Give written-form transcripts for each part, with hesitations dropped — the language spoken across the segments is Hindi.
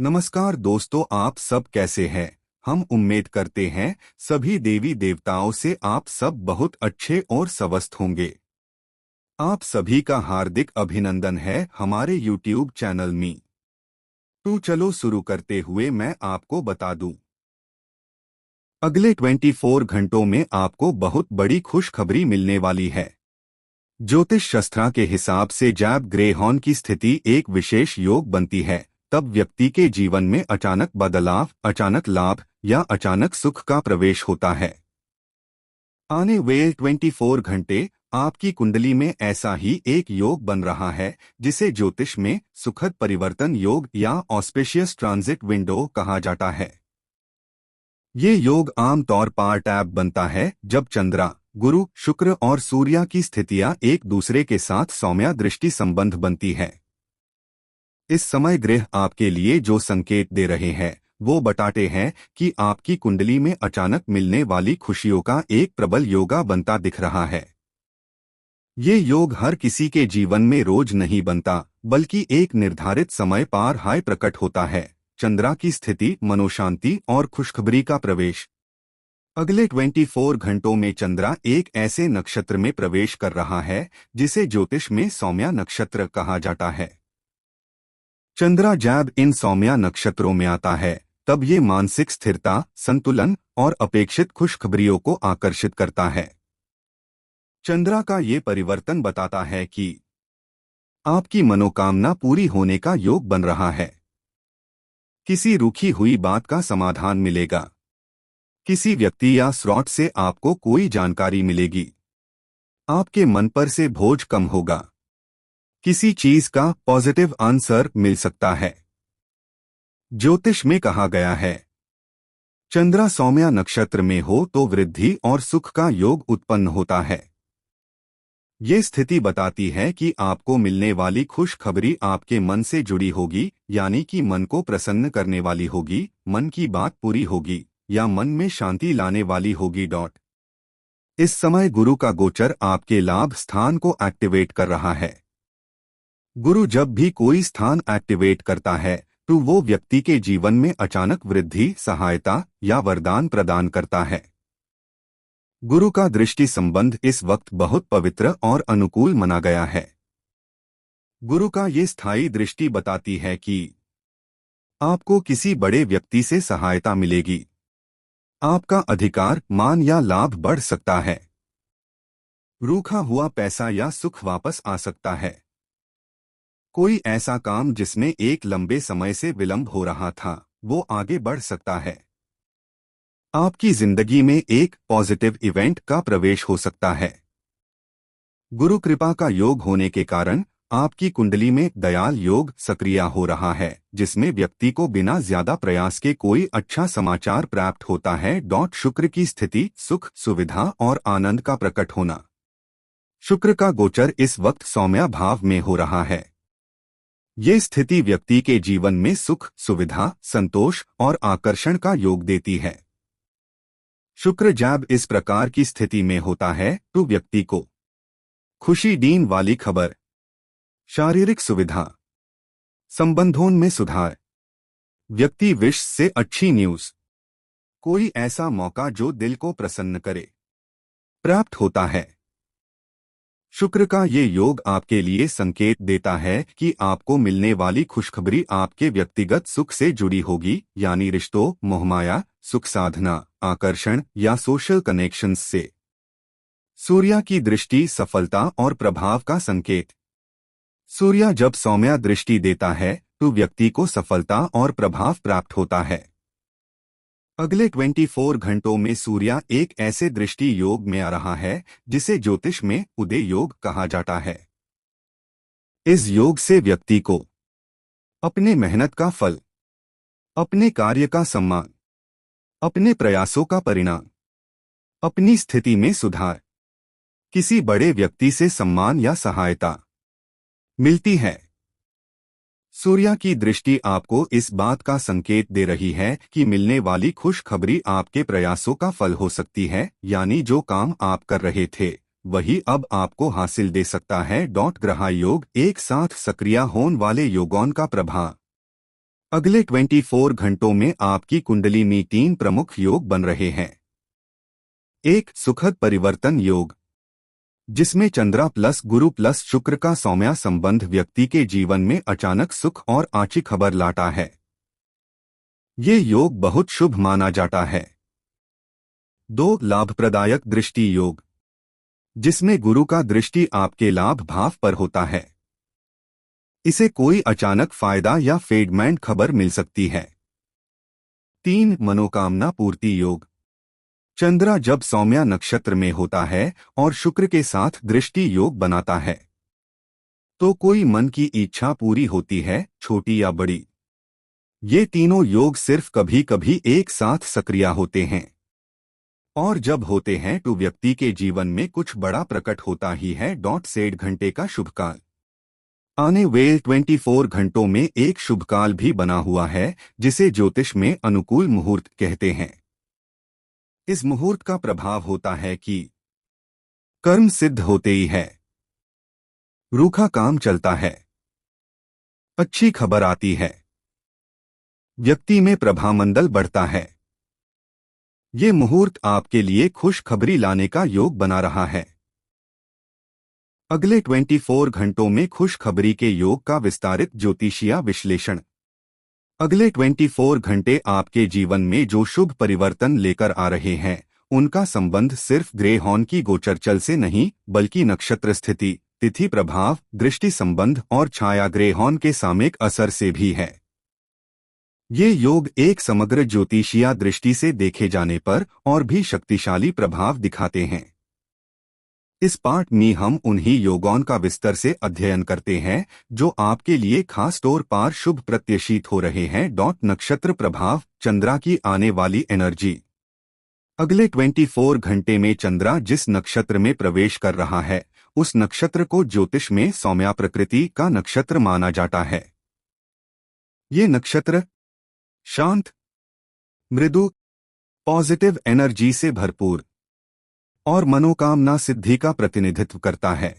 नमस्कार दोस्तों, आप सब कैसे हैं। हम उम्मीद करते हैं सभी देवी देवताओं से आप सब बहुत अच्छे और स्वस्थ होंगे। आप सभी का हार्दिक अभिनंदन है हमारे YouTube चैनल में। तो चलो शुरू करते हुए मैं आपको बता दूं, अगले 24 घंटों में आपको बहुत बड़ी खुशखबरी मिलने वाली है। ज्योतिष शास्त्र के हिसाब से जब ग्रहों की स्थिति एक विशेष योग बनती है, तब व्यक्ति के जीवन में अचानक बदलाव, अचानक लाभ या अचानक सुख का प्रवेश होता है। आने वाले 24 घंटे आपकी कुंडली में ऐसा ही एक योग बन रहा है, जिसे ज्योतिष में सुखद परिवर्तन योग या ऑस्पिशियस ट्रांजिट विंडो कहा जाता है। ये योग आम तौर पर तब बनता है जब चंद्रा, गुरु, शुक्र और सूर्य की स्थितियां एक दूसरे के साथ सौम्य दृष्टि संबंध बनती है। इस समय ग्रह आपके लिए जो संकेत दे रहे हैं वो बताते हैं कि आपकी कुंडली में अचानक मिलने वाली खुशियों का एक प्रबल योगा बनता दिख रहा है। ये योग हर किसी के जीवन में रोज नहीं बनता, बल्कि एक निर्धारित समय पर हाय प्रकट होता है। चंद्रा की स्थिति, मनोशांति और खुशखबरी का प्रवेश। अगले 24 घंटों में चंद्रा एक ऐसे नक्षत्र में प्रवेश कर रहा है जिसे ज्योतिष में सौम्या नक्षत्र कहा जाता है। चंद्रा जब इन सौम्या नक्षत्रों में आता है, तब ये मानसिक स्थिरता, संतुलन और अपेक्षित खुशखबरियों को आकर्षित करता है। चंद्रा का ये परिवर्तन बताता है कि आपकी मनोकामना पूरी होने का योग बन रहा है। किसी रुकी हुई बात का समाधान मिलेगा। किसी व्यक्ति या स्रोत से आपको कोई जानकारी मिलेगी। आपके मन पर से बोझ कम होगा। किसी चीज का पॉजिटिव आंसर मिल सकता है। ज्योतिष में कहा गया है, चंद्रा सौम्या नक्षत्र में हो तो वृद्धि और सुख का योग उत्पन्न होता है। ये स्थिति बताती है कि आपको मिलने वाली खुशखबरी आपके मन से जुड़ी होगी, यानी कि मन को प्रसन्न करने वाली होगी, मन की बात पूरी होगी या मन में शांति लाने वाली होगी। इस समय गुरु का गोचर आपके लाभ स्थान को एक्टिवेट कर रहा है। गुरु जब भी कोई स्थान एक्टिवेट करता है तो वो व्यक्ति के जीवन में अचानक वृद्धि, सहायता या वरदान प्रदान करता है। गुरु का दृष्टि संबंध इस वक्त बहुत पवित्र और अनुकूल माना गया है। गुरु का ये स्थायी दृष्टि बताती है कि आपको किसी बड़े व्यक्ति से सहायता मिलेगी। आपका अधिकार, मान या लाभ बढ़ सकता है। रूखा हुआ पैसा या सुख वापस आ सकता है। कोई ऐसा काम जिसमें एक लंबे समय से विलंब हो रहा था, वो आगे बढ़ सकता है। आपकी जिंदगी में एक पॉजिटिव इवेंट का प्रवेश हो सकता है। गुरु कृपा का योग होने के कारण आपकी कुंडली में दयाल योग सक्रिय हो रहा है, जिसमें व्यक्ति को बिना ज्यादा प्रयास के कोई अच्छा समाचार प्राप्त होता है। शुक्र की स्थिति, सुख, सुविधा और आनंद का प्रकट होना। शुक्र का गोचर इस वक्त सौम्य भाव में हो रहा है। ये स्थिति व्यक्ति के जीवन में सुख, सुविधा, संतोष और आकर्षण का योग देती है। शुक्र जब इस प्रकार की स्थिति में होता है तो व्यक्ति को खुशी देने वाली खबर, शारीरिक सुविधा, संबंधों में सुधार, व्यक्ति विश से अच्छी न्यूज, कोई ऐसा मौका जो दिल को प्रसन्न करे, प्राप्त होता है। शुक्र का ये योग आपके लिए संकेत देता है कि आपको मिलने वाली खुशखबरी आपके व्यक्तिगत सुख से जुड़ी होगी, यानी रिश्तों, मोहमाया, सुख साधना, आकर्षण या सोशल कनेक्शंस से। सूर्य की दृष्टि, सफलता और प्रभाव का संकेत। सूर्य जब सौम्य दृष्टि देता है तो व्यक्ति को सफलता और प्रभाव प्राप्त होता है। अगले 24 घंटों में सूर्य एक ऐसे दृष्टि योग में आ रहा है जिसे ज्योतिष में उदय योग कहा जाता है। इस योग से व्यक्ति को अपने मेहनत का फल, अपने कार्य का सम्मान, अपने प्रयासों का परिणाम, अपनी स्थिति में सुधार, किसी बड़े व्यक्ति से सम्मान या सहायता मिलती है। सूर्य की दृष्टि आपको इस बात का संकेत दे रही है कि मिलने वाली खुशखबरी आपके प्रयासों का फल हो सकती है, यानी जो काम आप कर रहे थे वही अब आपको हासिल दे सकता है। ग्रह योग एक साथ सक्रिय होने वाले योगों का प्रभाव। अगले 24 घंटों में आपकी कुंडली में 3 प्रमुख योग बन रहे हैं। एक, सुखद परिवर्तन योग, जिसमें चंद्रा प्लस गुरु प्लस शुक्र का सौम्या संबंध व्यक्ति के जीवन में अचानक सुख और अच्छी खबर लाता है। ये योग बहुत शुभ माना जाता है। 2, लाभप्रदायक दृष्टि योग, जिसमें गुरु का दृष्टि आपके लाभ भाव पर होता है। इसे कोई अचानक फायदा या फेडमेंट खबर मिल सकती है। 3, मनोकामना पूर्ति योग, चंद्रा जब सौम्या नक्षत्र में होता है और शुक्र के साथ दृष्टि योग बनाता है तो कोई मन की इच्छा पूरी होती है, छोटी या बड़ी। ये तीनों योग सिर्फ कभी कभी एक साथ सक्रिय होते हैं और जब होते हैं तो व्यक्ति के जीवन में कुछ बड़ा प्रकट होता ही है। 1.5 घंटे का शुभकाल, आने वाले 24 घंटों में एक शुभकाल भी बना हुआ है जिसे ज्योतिष में अनुकूल मुहूर्त कहते हैं। इस मुहूर्त का प्रभाव होता है कि कर्म सिद्ध होते ही है, रूखा काम चलता है, अच्छी खबर आती है, व्यक्ति में प्रभामंडल बढ़ता है। ये मुहूर्त आपके लिए खुशखबरी लाने का योग बना रहा है। अगले 24 घंटों में खुशखबरी के योग का विस्तारित ज्योतिषीय विश्लेषण। अगले 24 घंटे आपके जीवन में जो शुभ परिवर्तन लेकर आ रहे हैं उनका संबंध सिर्फ ग्रहों की गोचरचल से नहीं बल्कि नक्षत्र स्थिति, तिथि प्रभाव, दृष्टि संबंध और छाया ग्रहों के सामयिक असर से भी है। ये योग एक समग्र ज्योतिषीय दृष्टि से देखे जाने पर और भी शक्तिशाली प्रभाव दिखाते हैं। इस पाठ में हम उन्हीं योगों का विस्तार से अध्ययन करते हैं जो आपके लिए खास तौर पर शुभ प्रत्याशित हो रहे हैं। नक्षत्र प्रभाव, चंद्रा की आने वाली एनर्जी। अगले 24 घंटे में चंद्रा जिस नक्षत्र में प्रवेश कर रहा है उस नक्षत्र को ज्योतिष में सौम्या प्रकृति का नक्षत्र माना जाता है। ये नक्षत्र शांत, मृदु, पॉजिटिव एनर्जी से भरपूर और मनोकामना सिद्धि का प्रतिनिधित्व करता है।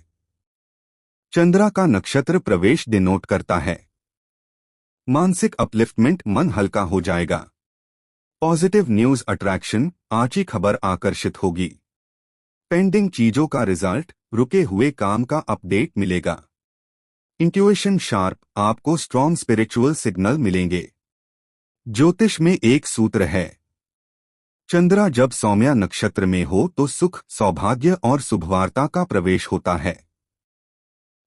चंद्रा का नक्षत्र प्रवेश डिनोट करता है मानसिक अपलिफ्टमेंट, मन हल्का हो जाएगा, पॉजिटिव न्यूज अट्रैक्शन, अच्छी खबर आकर्षित होगी, पेंडिंग चीजों का रिजल्ट, रुके हुए काम का अपडेट मिलेगा, इंट्यूशन शार्प, आपको स्ट्रॉन्ग स्पिरिचुअल सिग्नल मिलेंगे। ज्योतिष में एक सूत्र है, चंद्रा जब सौम्या नक्षत्र में हो तो सुख, सौभाग्य और शुभवार्ता का प्रवेश होता है।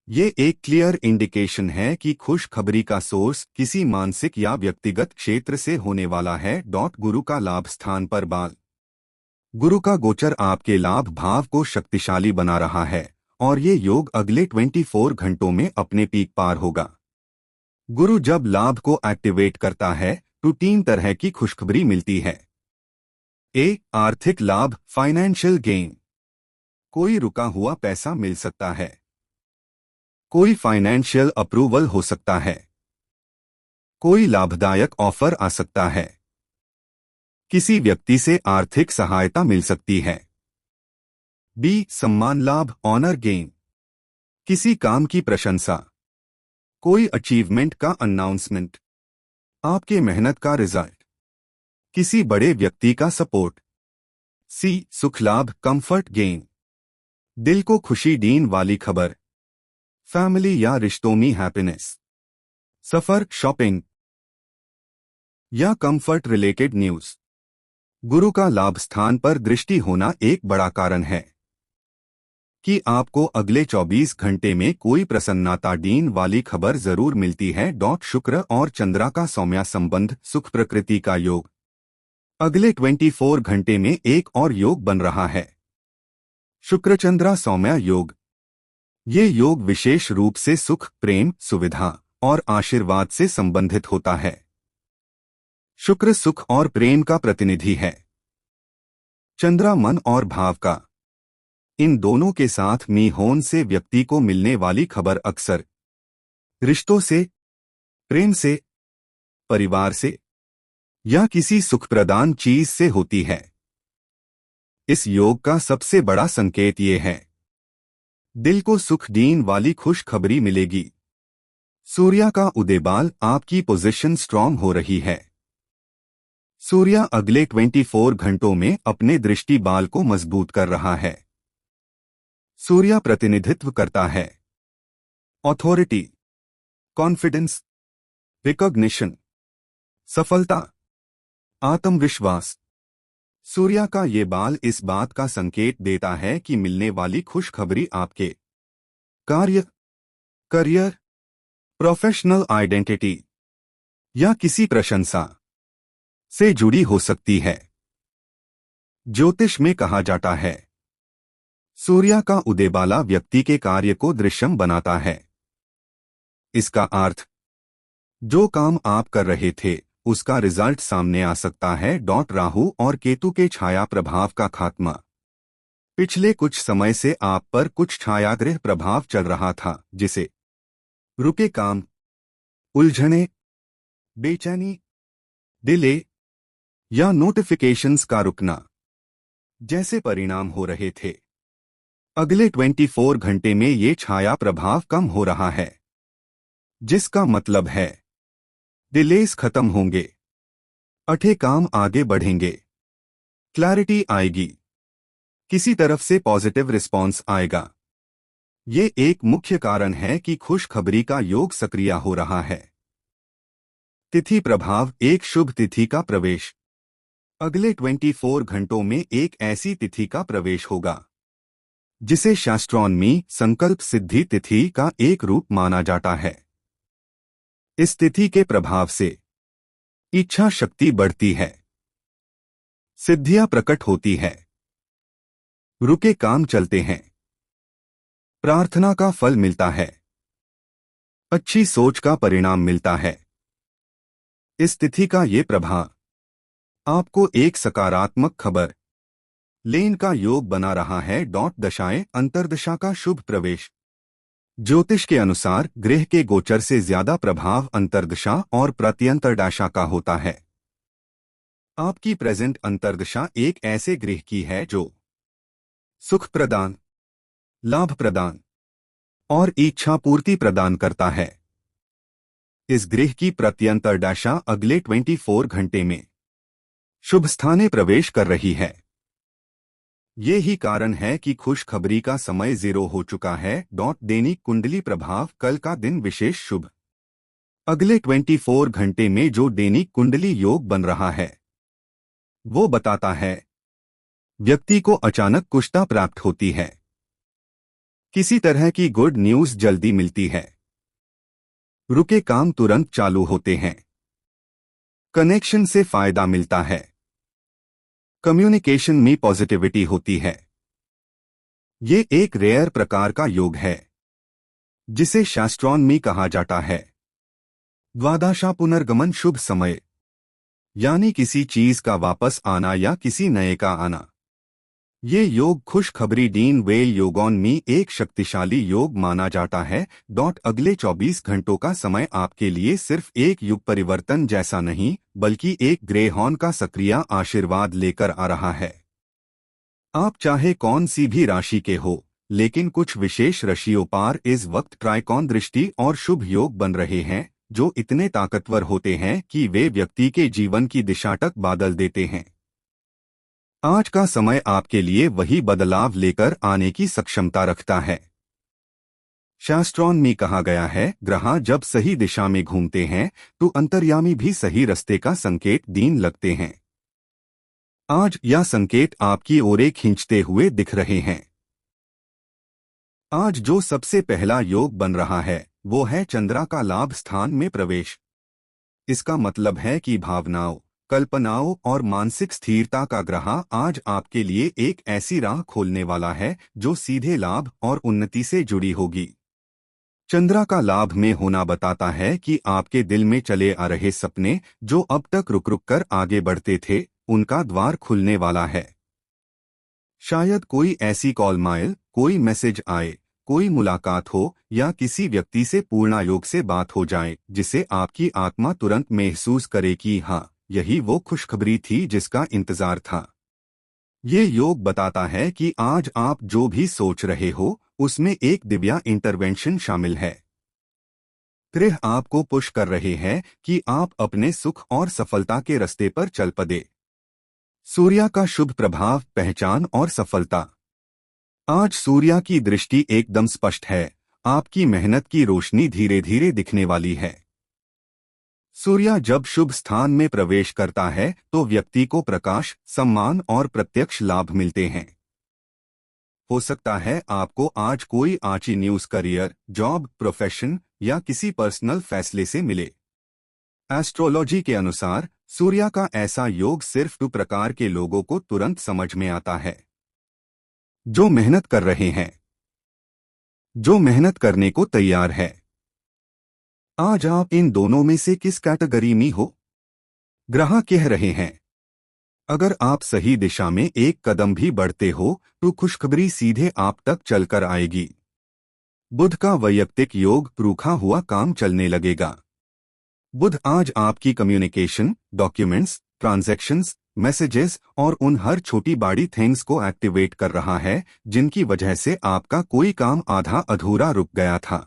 ये एक क्लियर इंडिकेशन है कि खुशखबरी का सोर्स किसी मानसिक या व्यक्तिगत क्षेत्र से होने वाला है। गुरु का लाभ स्थान पर बाल। गुरु का गोचर आपके लाभ भाव को शक्तिशाली बना रहा है और ये योग अगले 24 घंटों में अपने पीक पार होगा। गुरु जब लाभ को एक्टिवेट करता है तो 3 तरह की खुशखबरी मिलती है। ए, आर्थिक लाभ, फाइनेंशियल गेन, कोई रुका हुआ पैसा मिल सकता है, कोई फाइनेंशियल अप्रूवल हो सकता है, कोई लाभदायक ऑफर आ सकता है, किसी व्यक्ति से आर्थिक सहायता मिल सकती है। बी, सम्मान लाभ, ऑनर गेन, किसी काम की प्रशंसा, कोई अचीवमेंट का अनाउंसमेंट, आपके मेहनत का रिजल्ट, किसी बड़े व्यक्ति का सपोर्ट। सी, सुख लाभ, कंफर्ट गेन, दिल को खुशी देने वाली खबर, फैमिली या रिश्तों में हैप्पीनेस, सफर, शॉपिंग या कंफर्ट रिलेटेड न्यूज। गुरु का लाभ स्थान पर दृष्टि होना एक बड़ा कारण है कि आपको अगले 24 घंटे में कोई प्रसन्नता देने वाली खबर जरूर मिलती है। शुक्र और चंद्रा का सौम्या संबंध, सुख प्रकृति का योग। अगले 24 घंटे में एक और योग बन रहा है, शुक्र चंद्रा सौम्या योग। ये योग विशेष रूप से सुख, प्रेम, सुविधा और आशीर्वाद से संबंधित होता है। शुक्र सुख और प्रेम का प्रतिनिधि है, चंद्रा मन और भाव का। इन दोनों के साथ में होने से व्यक्ति को मिलने वाली खबर अक्सर रिश्तों से, प्रेम से, परिवार से या किसी सुखप्रदान चीज से होती है। इस योग का सबसे बड़ा संकेत ये है, दिल को सुख देने वाली खुशखबरी मिलेगी। सूर्य का उदय बाल आपकी पोजीशन स्ट्रांग हो रही है। सूर्य अगले 24 घंटों में अपने दृष्टि बाल को मजबूत कर रहा है। सूर्य प्रतिनिधित्व करता है अथॉरिटी, कॉन्फिडेंस, रिकॉग्निशन, सफलता, आत्मविश्वास। सूर्य का ये बाल इस बात का संकेत देता है कि मिलने वाली खुशखबरी आपके कार्य, करियर, प्रोफेशनल आइडेंटिटी या किसी प्रशंसा से जुड़ी हो सकती है। ज्योतिष में कहा जाता है, सूर्य का उदयबाला व्यक्ति के कार्य को दृश्यम बनाता है। इसका अर्थ, जो काम आप कर रहे थे उसका रिजल्ट सामने आ सकता है। राहु और केतु के छाया प्रभाव का खात्मा। पिछले कुछ समय से आप पर कुछ छायाग्रह प्रभाव चल रहा था, जिसे रुके काम, उलझने, बेचैनी, डिले या नोटिफिकेशंस का रुकना जैसे परिणाम हो रहे थे। अगले 24 घंटे में ये छाया प्रभाव कम हो रहा है, जिसका मतलब है डिलेस खत्म होंगे, अठे काम आगे बढ़ेंगे, क्लैरिटी आएगी, किसी तरफ से पॉजिटिव रिस्पॉन्स आएगा। ये एक मुख्य कारण है कि खुशखबरी का योग सक्रिय हो रहा है। तिथि प्रभाव, एक शुभ तिथि का प्रवेश। अगले 24 घंटों में एक ऐसी तिथि का प्रवेश होगा जिसे शास्त्रोन्मी संकल्प सिद्धि तिथि का एक रूप माना जाता है। इस तिथि के प्रभाव से इच्छा शक्ति बढ़ती है, सिद्धियां प्रकट होती है, रुके काम चलते हैं, प्रार्थना का फल मिलता है, अच्छी सोच का परिणाम मिलता है। इस तिथि का ये प्रभाव आपको एक सकारात्मक खबर लेन का योग बना रहा है। दशाएं, अंतर्दशा का शुभ प्रवेश। ज्योतिष के अनुसार ग्रह के गोचर से ज्यादा प्रभाव अंतर्दशा और प्रत्यंतरदशा का होता है। आपकी प्रेजेंट अंतर्दशा एक ऐसे ग्रह की है जो सुख प्रदान, लाभ प्रदान और इच्छा पूर्ति प्रदान करता है। इस ग्रह की प्रत्यंतरदशा अगले 24 घंटे में शुभ स्थाने प्रवेश कर रही है। ये ही कारण है कि खुशखबरी का समय 0 हो चुका है। दैनिक कुंडली प्रभाव, कल का दिन विशेष शुभ। अगले 24 घंटे में जो दैनिक कुंडली योग बन रहा है वो बताता है व्यक्ति को अचानक कुशलता प्राप्त होती है, किसी तरह की गुड न्यूज जल्दी मिलती है, रुके काम तुरंत चालू होते हैं, कनेक्शन से फायदा मिलता है, कम्युनिकेशन में पॉजिटिविटी होती है। ये एक रेयर प्रकार का योग है जिसे शास्त्रोन्मी कहा जाता है द्वादशा पुनर्गमन शुभ समय, यानी किसी चीज का वापस आना या किसी नए का आना। ये योग खुशखबरी डीन वेल योगोन में एक शक्तिशाली योग माना जाता है। अगले 24 घंटों का समय आपके लिए सिर्फ एक युग परिवर्तन जैसा नहीं बल्कि एक ग्रेहॉर्न का सक्रिय आशीर्वाद लेकर आ रहा है। आप चाहे कौन सी भी राशि के हो, लेकिन कुछ विशेष राशियों पर इस वक्त ट्राइकॉन दृष्टि और शुभ योग बन रहे हैं जो इतने ताकतवर होते हैं कि वे व्यक्ति के जीवन की दिशा तक बदल देते हैं। आज का समय आपके लिए वही बदलाव लेकर आने की सक्षमता रखता है। शास्त्रों में कहा गया है, ग्रह जब सही दिशा में घूमते हैं तो अंतर्यामी भी सही रास्ते का संकेत देने लगते हैं। आज यह संकेत आपकी ओर खींचते हुए दिख रहे हैं। आज जो सबसे पहला योग बन रहा है वो है चंद्रा का लाभ स्थान में प्रवेश। इसका मतलब है कि भावनाओं, कल्पनाओं और मानसिक स्थिरता का ग्रह आज आपके लिए एक ऐसी राह खोलने वाला है जो सीधे लाभ और उन्नति से जुड़ी होगी। चंद्रा का लाभ में होना बताता है कि आपके दिल में चले आ रहे सपने जो अब तक रुक रुक कर आगे बढ़ते थे, उनका द्वार खुलने वाला है। शायद कोई ऐसी कॉल माइल, कोई मैसेज आए, कोई मुलाकात हो या किसी व्यक्ति से पूर्ण योग से बात हो जाए जिसे आपकी आत्मा तुरंत महसूस करे कि हाँ, यही वो खुशखबरी थी जिसका इंतजार था। ये योग बताता है कि आज आप जो भी सोच रहे हो उसमें एक दिव्या इंटरवेंशन शामिल है। ग्रह आपको पुश कर रहे हैं कि आप अपने सुख और सफलता के रास्ते पर चल पड़े। सूर्य का शुभ प्रभाव पहचान और सफलता। आज सूर्य की दृष्टि एकदम स्पष्ट है। आपकी मेहनत की रोशनी धीरे धीरे दिखने वाली है। सूर्य जब शुभ स्थान में प्रवेश करता है तो व्यक्ति को प्रकाश, सम्मान और प्रत्यक्ष लाभ मिलते हैं। हो सकता है आपको आज कोई अच्छी न्यूज़ करियर, जॉब, प्रोफेशन या किसी पर्सनल फैसले से मिले। एस्ट्रोलॉजी के अनुसार सूर्य का ऐसा योग सिर्फ 2 प्रकार के लोगों को तुरंत समझ में आता है। जो मेहनत कर रहे हैं, जो मेहनत करने को तैयार है। आज आप इन दोनों में से किस कैटेगरी में हो? ग्रह कह रहे हैं, अगर आप सही दिशा में एक कदम भी बढ़ते हो तो खुशखबरी सीधे आप तक चलकर आएगी। बुध का वैयक्तिक योग, रूखा हुआ काम चलने लगेगा। बुध आज आपकी कम्युनिकेशन, डॉक्यूमेंट्स, ट्रांजैक्शंस, मैसेजेस और उन हर छोटी बड़ी थिंग्स को एक्टिवेट कर रहा है जिनकी वजह से आपका कोई काम आधा अधूरा रुक गया था।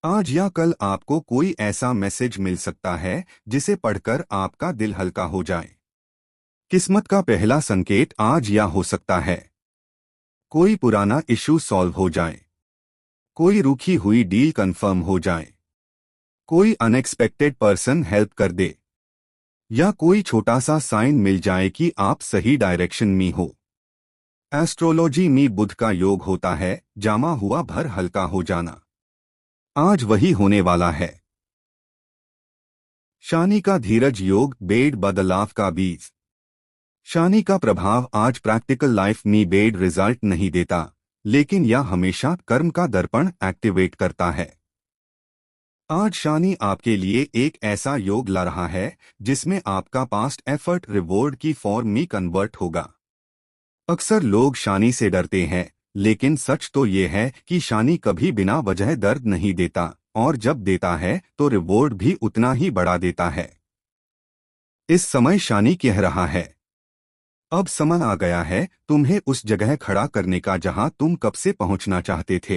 आज या कल आपको कोई ऐसा मैसेज मिल सकता है जिसे पढ़कर आपका दिल हल्का हो जाए। किस्मत का पहला संकेत आज या हो सकता है कोई पुराना इशू सॉल्व हो जाए, कोई रुकी हुई डील कंफर्म हो जाए, कोई अनएक्सपेक्टेड पर्सन हेल्प कर दे, या कोई छोटा सा साइन मिल जाए कि आप सही डायरेक्शन में हो। एस्ट्रोलॉजी में बुध का योग होता है जमा हुआ भर हल्का हो जाना। आज वही होने वाला है। शनि का धीरज योग, बेड बदलाव का बीज। शनि का प्रभाव आज प्रैक्टिकल लाइफ में बेड रिजल्ट नहीं देता, लेकिन यह हमेशा कर्म का दर्पण एक्टिवेट करता है। आज शनि आपके लिए एक ऐसा योग ला रहा है जिसमें आपका पास्ट एफर्ट रिवॉर्ड की फॉर्म में कन्वर्ट होगा। अक्सर लोग शनि से डरते हैं, लेकिन सच तो ये है कि शनि कभी बिना वजह दर्द नहीं देता, और जब देता है तो रिवॉर्ड भी उतना ही बढ़ा देता है। इस समय शनि कह रहा है, अब समय आ गया है तुम्हें उस जगह खड़ा करने का जहां तुम कब से पहुंचना चाहते थे।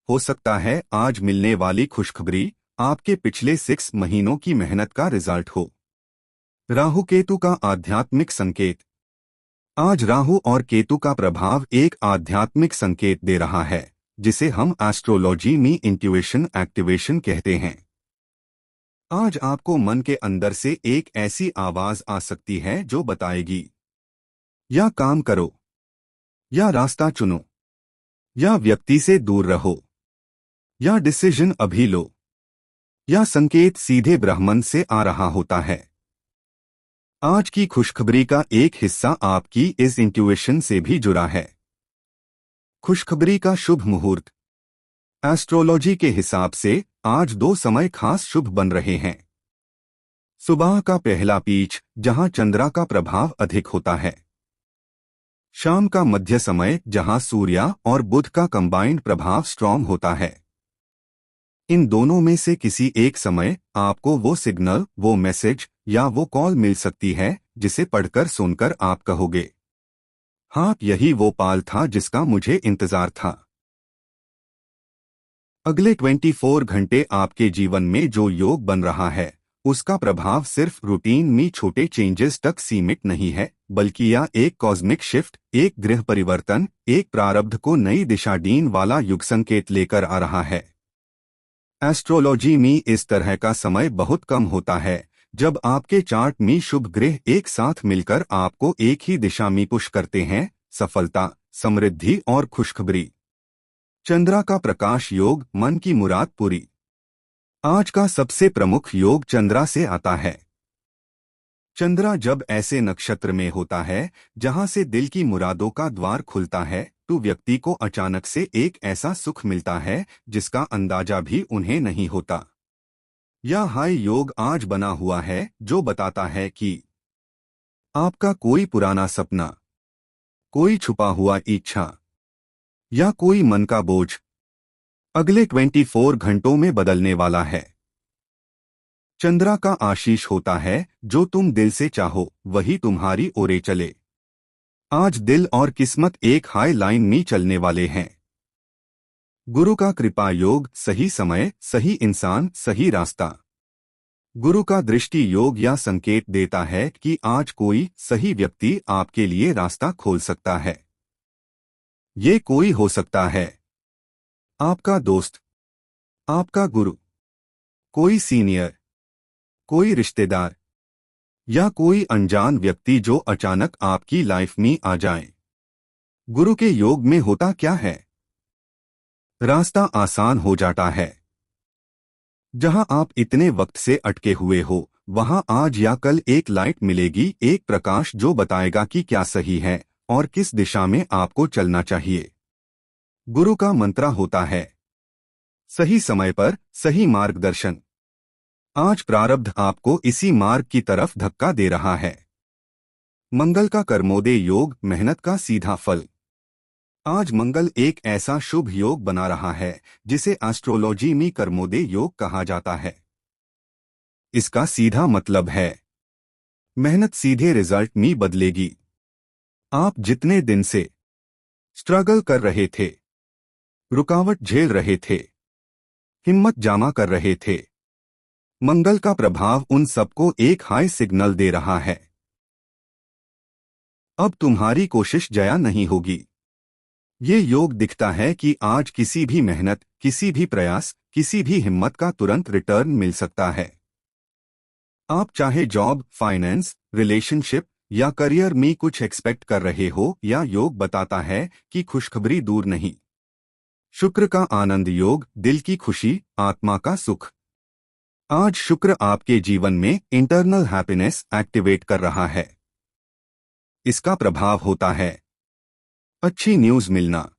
हो सकता है आज मिलने वाली खुशखबरी आपके पिछले 6 महीनों की मेहनत का रिजल्ट हो। राहु केतु का आध्यात्मिक संकेत। आज राहु और केतु का प्रभाव एक आध्यात्मिक संकेत दे रहा है जिसे हम एस्ट्रोलॉजी में इंट्यूशन एक्टिवेशन कहते हैं। आज आपको मन के अंदर से एक ऐसी आवाज आ सकती है जो बताएगी, या काम करो, या रास्ता चुनो, या व्यक्ति से दूर रहो, या डिसीजन अभी लो। यह संकेत सीधे ब्रह्मन से आ रहा होता है। आज की खुशखबरी का एक हिस्सा आपकी इस इंट्यूशन से भी जुड़ा है। खुशखबरी का शुभ मुहूर्त। एस्ट्रोलॉजी के हिसाब से आज 2 समय खास शुभ बन रहे हैं। सुबह का पहला पीच, जहां चंद्रा का प्रभाव अधिक होता है। शाम का मध्य समय, जहां सूर्य और बुध का कंबाइंड प्रभाव स्ट्रॉन्ग होता है। इन दोनों में से किसी एक समय आपको वो सिग्नल, वो मैसेज या वो कॉल मिल सकती है जिसे पढ़कर सुनकर आप कहोगे, हाँ यही वो पाल था जिसका मुझे इंतजार था। अगले 24 घंटे आपके जीवन में जो योग बन रहा है उसका प्रभाव सिर्फ रूटीन में छोटे चेंजेस तक सीमित नहीं है, बल्कि यह एक कॉस्मिक शिफ्ट, एक गृह परिवर्तन, एक प्रारब्ध को नई दिशा देने वाला युग संकेत लेकर आ रहा है। एस्ट्रोलॉजी में इस तरह का समय बहुत कम होता है जब आपके चार्ट में शुभ ग्रह एक साथ मिलकर आपको एक ही दिशा में पुश करते हैं, सफलता, समृद्धि और खुशखबरी। चंद्रा का प्रकाश योग, मन की मुराद पूरी। आज का सबसे प्रमुख योग चंद्रा से आता है। चंद्रा जब ऐसे नक्षत्र में होता है जहां से दिल की मुरादों का द्वार खुलता है तो व्यक्ति को अचानक से एक ऐसा सुख मिलता है जिसका अंदाजा भी उन्हें नहीं होता। यह हाई योग आज बना हुआ है जो बताता है कि आपका कोई पुराना सपना, कोई छुपा हुआ इच्छा या कोई मन का बोझ अगले 24 घंटों में बदलने वाला है। चंद्रा का आशीष होता है जो तुम दिल से चाहो वही तुम्हारी ओरे चले। आज दिल और किस्मत एक हाई लाइन में चलने वाले हैं। गुरु का कृपा योग, सही समय, सही इंसान, सही रास्ता। गुरु का दृष्टि योग या संकेत देता है कि आज कोई सही व्यक्ति आपके लिए रास्ता खोल सकता है। ये कोई हो सकता है आपका दोस्त, आपका गुरु, कोई सीनियर, कोई रिश्तेदार या कोई अनजान व्यक्ति जो अचानक आपकी लाइफ में आ जाए। गुरु के योग में होता क्या है? रास्ता आसान हो जाता है। जहां आप इतने वक्त से अटके हुए हो, वहां आज या कल एक लाइट मिलेगी, एक प्रकाश जो बताएगा कि क्या सही है और किस दिशा में आपको चलना चाहिए। गुरु का मंत्र होता है सही समय पर सही मार्गदर्शन। आज प्रारब्ध आपको इसी मार्ग की तरफ धक्का दे रहा है। मंगल का कर्मोदय योग, मेहनत का सीधा फल। आज मंगल एक ऐसा शुभ योग बना रहा है जिसे एस्ट्रोलॉजी में कर्मोदय योग कहा जाता है। इसका सीधा मतलब है मेहनत सीधे रिजल्ट में बदलेगी। आप जितने दिन से स्ट्रगल कर रहे थे, रुकावट झेल रहे थे, हिम्मत जमा कर रहे थे, मंगल का प्रभाव उन सबको एक हाई सिग्नल दे रहा है। अब तुम्हारी कोशिश जया नहीं होगी। ये योग दिखता है कि आज किसी भी मेहनत, किसी भी प्रयास, किसी भी हिम्मत का तुरंत रिटर्न मिल सकता है। आप चाहे जॉब, फाइनेंस, रिलेशनशिप या करियर में कुछ एक्सपेक्ट कर रहे हो, या योग बताता है कि खुशखबरी दूर नहीं। शुक्र का आनंद योग, दिल की खुशी, आत्मा का सुख। आज शुक्र आपके जीवन में इंटरनल हैप्पीनेस एक्टिवेट कर रहा है। इसका प्रभाव होता है अच्छी न्यूज मिलना,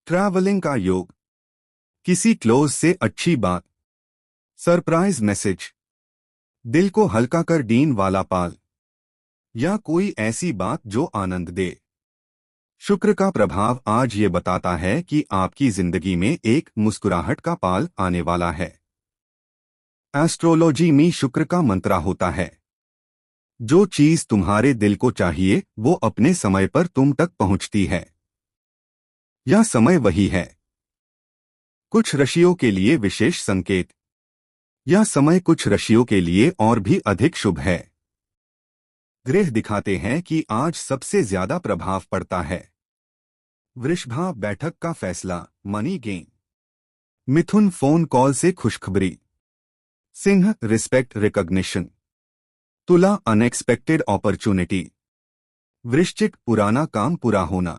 ट्रैवलिंग का योग, किसी क्लोज से अच्छी बात, सरप्राइज मैसेज, दिल को हल्का कर देने वाला पाल, या कोई ऐसी बात जो आनंद दे। शुक्र का प्रभाव आज ये बताता है कि आपकी जिंदगी में एक मुस्कुराहट का पाल आने वाला है। एस्ट्रोलॉजी में शुक्र का मंत्र होता है जो चीज तुम्हारे दिल को चाहिए वो अपने समय पर तुम तक पहुंचती है। यह समय वही है। कुछ राशियों के लिए विशेष संकेत। यह समय कुछ राशियों के लिए और भी अधिक शुभ है। ग्रह दिखाते हैं कि आज सबसे ज्यादा प्रभाव पड़ता है। वृषभ बैठक का फैसला, मनी गेन। मिथुन फोन कॉल से खुशखबरी। Singh respect recognition. तुला अनएक्सपेक्टेड अपॉर्चुनिटी। वृश्चिक पुराना काम पूरा होना।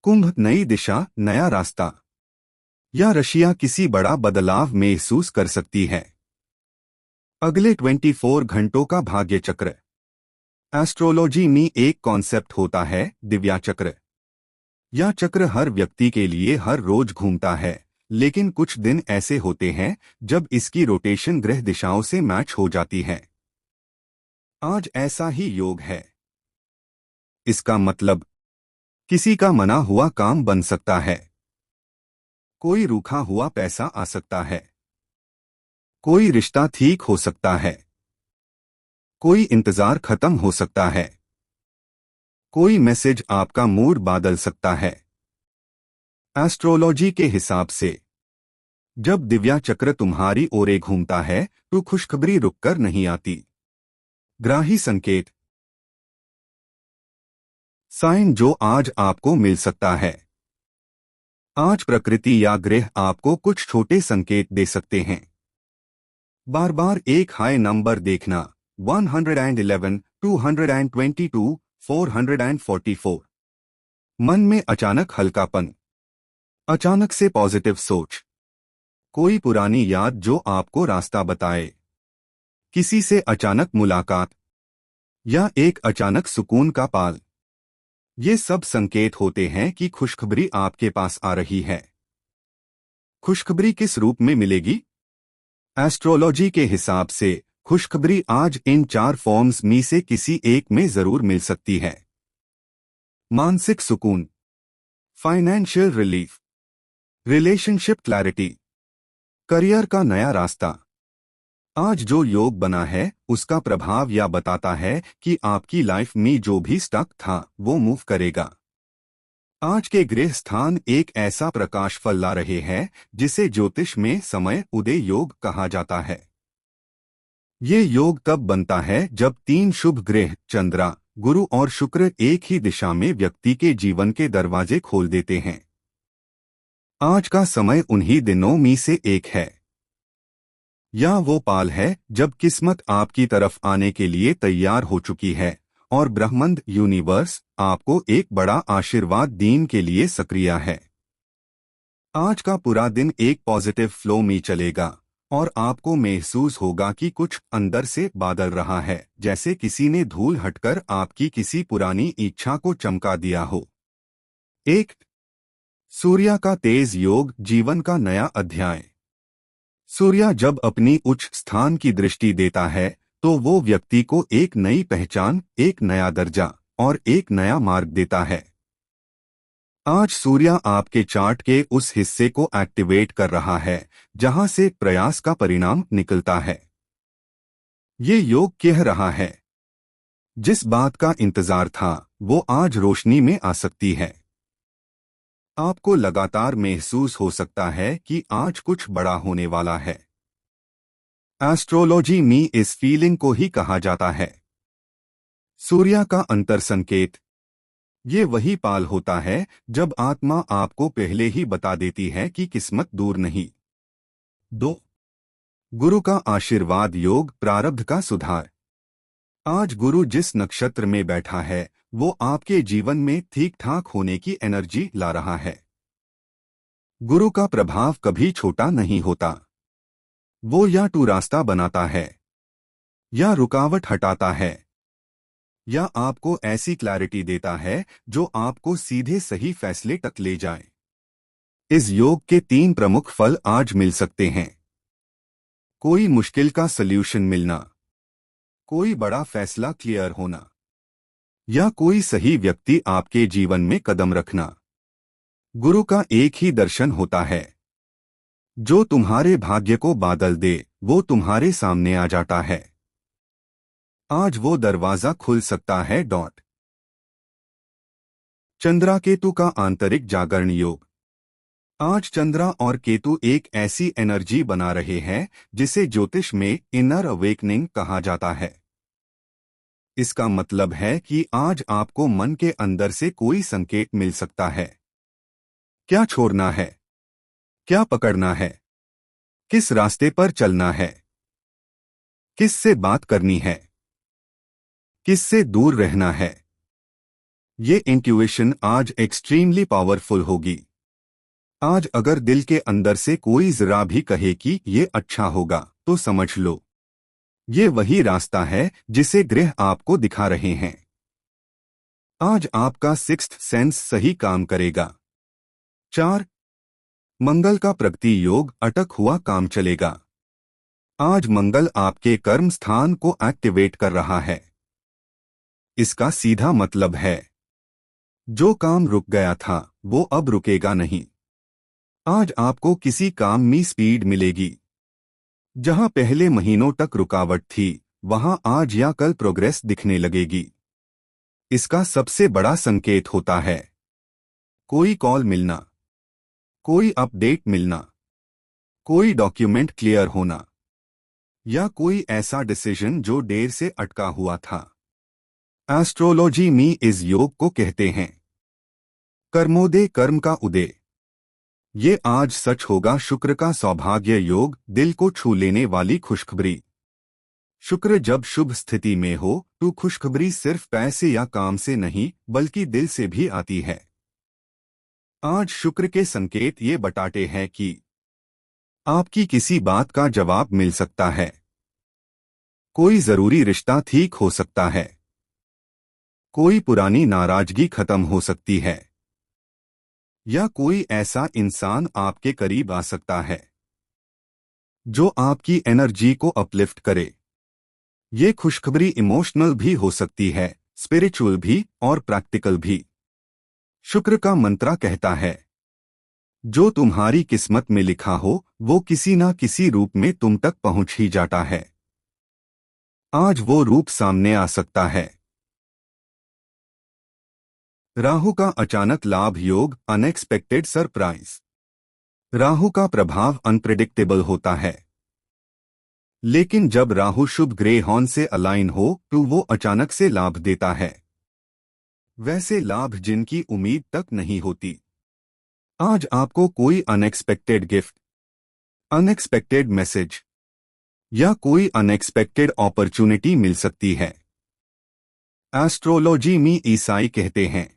कुंभ नई दिशा, नया रास्ता। यह राशियां किसी बड़ा बदलाव महसूस कर सकती है। अगले 24 घंटों का भाग्य चक्र। एस्ट्रोलॉजी में एक कॉन्सेप्ट होता है दिव्या चक्र। यह चक्र हर व्यक्ति के लिए हर रोज घूमता है, लेकिन कुछ दिन ऐसे होते हैं जब इसकी रोटेशन ग्रह दिशाओं से मैच हो जाती है। आज ऐसा ही योग है। इसका मतलब किसी का मना हुआ काम बन सकता है, कोई रूखा हुआ पैसा आ सकता है, कोई रिश्ता ठीक हो सकता है, कोई इंतजार खत्म हो सकता है, कोई मैसेज आपका मूड बदल सकता है। एस्ट्रोलॉजी के हिसाब से जब दिव्या चक्र तुम्हारी ओर घूमता है तो खुशखबरी रुककर नहीं आती। ग्राही संकेत, साइन जो आज आपको मिल सकता है। आज प्रकृति या ग्रह आपको कुछ छोटे संकेत दे सकते हैं। बार बार एक हाई नंबर देखना, 111, 222, 444। मन में अचानक हल्कापन, अचानक से पॉजिटिव सोच, कोई पुरानी याद जो आपको रास्ता बताए, किसी से अचानक मुलाकात या एक अचानक सुकून का पाल। ये सब संकेत होते हैं कि खुशखबरी आपके पास आ रही है। खुशखबरी किस रूप में मिलेगी? एस्ट्रोलॉजी के हिसाब से खुशखबरी आज इन 4 फॉर्म्स में से किसी एक में जरूर मिल सकती है। मानसिक सुकून, financial relief, relationship clarity, career का नया रास्ता। आज जो योग बना है उसका प्रभाव यह बताता है कि आपकी लाइफ में जो भी स्टक था वो मूव करेगा। आज के गृह स्थान एक ऐसा प्रकाश फैला रहे हैं जिसे ज्योतिष में समय उदय योग कहा जाता है। ये योग तब बनता है जब तीन शुभ ग्रह चंद्रा, गुरु और शुक्र एक ही दिशा में व्यक्ति के जीवन के दरवाजे खोल देते हैं। आज का समय उन्हीं दिनों में से एक है। यह वो पाल है जब किस्मत आपकी तरफ आने के लिए तैयार हो चुकी है और ब्रह्मांड यूनिवर्स आपको एक बड़ा आशीर्वाद देने के लिए सक्रिय है। आज का पूरा दिन एक पॉजिटिव फ्लो में चलेगा और आपको महसूस होगा कि कुछ अंदर से बदल रहा है, जैसे किसी ने धूल हटकर आपकी किसी पुरानी इच्छा को चमका दिया हो। एक सूर्य का तेज योग, जीवन का नया अध्याय। सूर्य जब अपनी उच्च स्थान की दृष्टि देता है तो वो व्यक्ति को एक नई पहचान, एक नया दर्जा और एक नया मार्ग देता है। आज सूर्य आपके चार्ट के उस हिस्से को एक्टिवेट कर रहा है जहां से प्रयास का परिणाम निकलता है। ये योग कह रहा है, जिस बात का इंतजार था वो आज रोशनी में आ सकती है। आपको लगातार महसूस हो सकता है कि आज कुछ बड़ा होने वाला है। एस्ट्रोलॉजी में इस फीलिंग को ही कहा जाता है सूर्य का अंतर संकेत। ये वही पाल होता है जब आत्मा आपको पहले ही बता देती है कि किस्मत दूर नहीं। 2 गुरु का आशीर्वाद योग, प्रारब्ध का सुधार। आज गुरु जिस नक्षत्र में बैठा है वो आपके जीवन में ठीक ठाक होने की एनर्जी ला रहा है। गुरु का प्रभाव कभी छोटा नहीं होता। वो या तो रास्ता बनाता है या रुकावट हटाता है या आपको ऐसी क्लैरिटी देता है जो आपको सीधे सही फैसले तक ले जाए। इस योग के 3 प्रमुख फल आज मिल सकते हैं। कोई मुश्किल का सल्यूशन मिलना, कोई बड़ा फैसला क्लियर होना या कोई सही व्यक्ति आपके जीवन में कदम रखना। गुरु का एक ही दर्शन होता है, जो तुम्हारे भाग्य को बादल दे वो तुम्हारे सामने आ जाता है। आज वो दरवाजा खुल सकता है। चंद्रा केतु का आंतरिक जागरण योग। आज चंद्रा और केतु एक ऐसी एनर्जी बना रहे हैं जिसे ज्योतिष में इनर अवेकनिंग कहा जाता है। इसका मतलब है कि आज आपको मन के अंदर से कोई संकेत मिल सकता है। क्या छोड़ना है, क्या पकड़ना है, किस रास्ते पर चलना है, किससे बात करनी है, किससे दूर रहना है। ये इंट्यूइशन आज एक्सट्रीमली पावरफुल होगी। आज अगर दिल के अंदर से कोई जरा भी कहे कि ये अच्छा होगा तो समझ लो ये वही रास्ता है जिसे ग्रह आपको दिखा रहे हैं। आज आपका सिक्स्थ सेंस सही काम करेगा। 4 मंगल का प्रगति योग, अटक हुआ काम चलेगा। आज मंगल आपके कर्म स्थान को एक्टिवेट कर रहा है। इसका सीधा मतलब है जो काम रुक गया था वो अब रुकेगा नहीं। आज आपको किसी काम में स्पीड मिलेगी। जहां पहले महीनों तक रुकावट थी वहां आज या कल प्रोग्रेस दिखने लगेगी। इसका सबसे बड़ा संकेत होता है कोई कॉल मिलना, कोई अपडेट मिलना, कोई डॉक्यूमेंट क्लियर होना या कोई ऐसा डिसीजन जो देर से अटका हुआ था। एस्ट्रोलॉजी में इस योग को कहते हैं कर्मोदय, कर्म का उदय। ये आज सच होगा। शुक्र का सौभाग्य योग, दिल को छू लेने वाली खुशखबरी। शुक्र जब शुभ स्थिति में हो तो खुशखबरी सिर्फ पैसे या काम से नहीं बल्कि दिल से भी आती है। आज शुक्र के संकेत ये बताते हैं कि आपकी किसी बात का जवाब मिल सकता है, कोई जरूरी रिश्ता ठीक हो सकता है, कोई पुरानी नाराजगी खत्म हो सकती है या कोई ऐसा इंसान आपके करीब आ सकता है जो आपकी एनर्जी को अपलिफ्ट करे। ये खुशखबरी इमोशनल भी हो सकती है, स्पिरिचुअल भी और प्रैक्टिकल भी। शुक्र का मंत्र कहता है जो तुम्हारी किस्मत में लिखा हो वो किसी ना किसी रूप में तुम तक पहुंच ही जाता है। आज वो रूप सामने आ सकता है। राहु का अचानक लाभ योग, अनएक्सपेक्टेड सरप्राइज। राहु का प्रभाव अनप्रेडिक्टेबल होता है, लेकिन जब राहु शुभ ग्रहों से अलाइन हो तो वो अचानक से लाभ देता है। वैसे लाभ जिनकी उम्मीद तक नहीं होती। आज आपको कोई अनएक्सपेक्टेड गिफ्ट, अनएक्सपेक्टेड मैसेज या कोई अनएक्सपेक्टेड अपॉर्चुनिटी मिल सकती है। एस्ट्रोलॉजी में ईसाई कहते हैं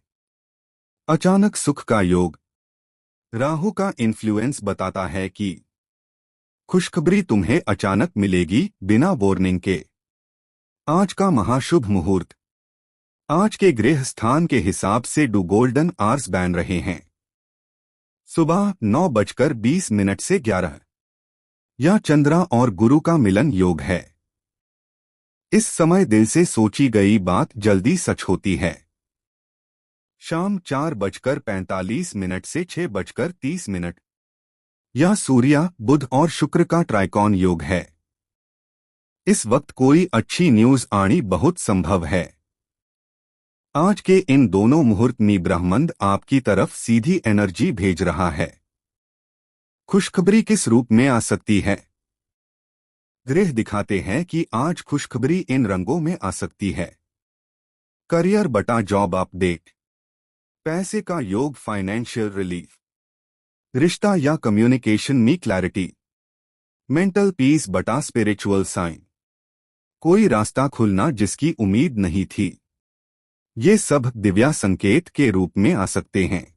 अचानक सुख का योग। राहु का इन्फ्लुएंस बताता है कि खुशखबरी तुम्हें अचानक मिलेगी बिना वार्निंग के। आज का महाशुभ मुहूर्त। आज के गृह स्थान के हिसाब से गोल्डन आवर्स बन रहे हैं। सुबह 9:20 से 11 या चंद्रा और गुरु का मिलन योग है। इस समय दिल से सोची गई बात जल्दी सच होती है। शाम 4:45 से 6:30 या सूर्य बुध और शुक्र का ट्राइकॉन योग है। इस वक्त कोई अच्छी न्यूज आनी बहुत संभव है। आज के इन दोनों मुहूर्त में ब्रह्मांड आपकी तरफ सीधी एनर्जी भेज रहा है। खुशखबरी किस रूप में आ सकती है? ग्रह दिखाते हैं कि आज खुशखबरी इन रंगों में आ सकती है। करियर बटा जॉब अपडेट, पैसे का योग, फाइनेंशियल रिलीफ, रिश्ता या कम्युनिकेशन में क्लैरिटी, मेंटल पीस बटा स्पिरिचुअल साइन, कोई रास्ता खुलना जिसकी उम्मीद नहीं थी। ये सब दिव्या संकेत के रूप में आ सकते हैं।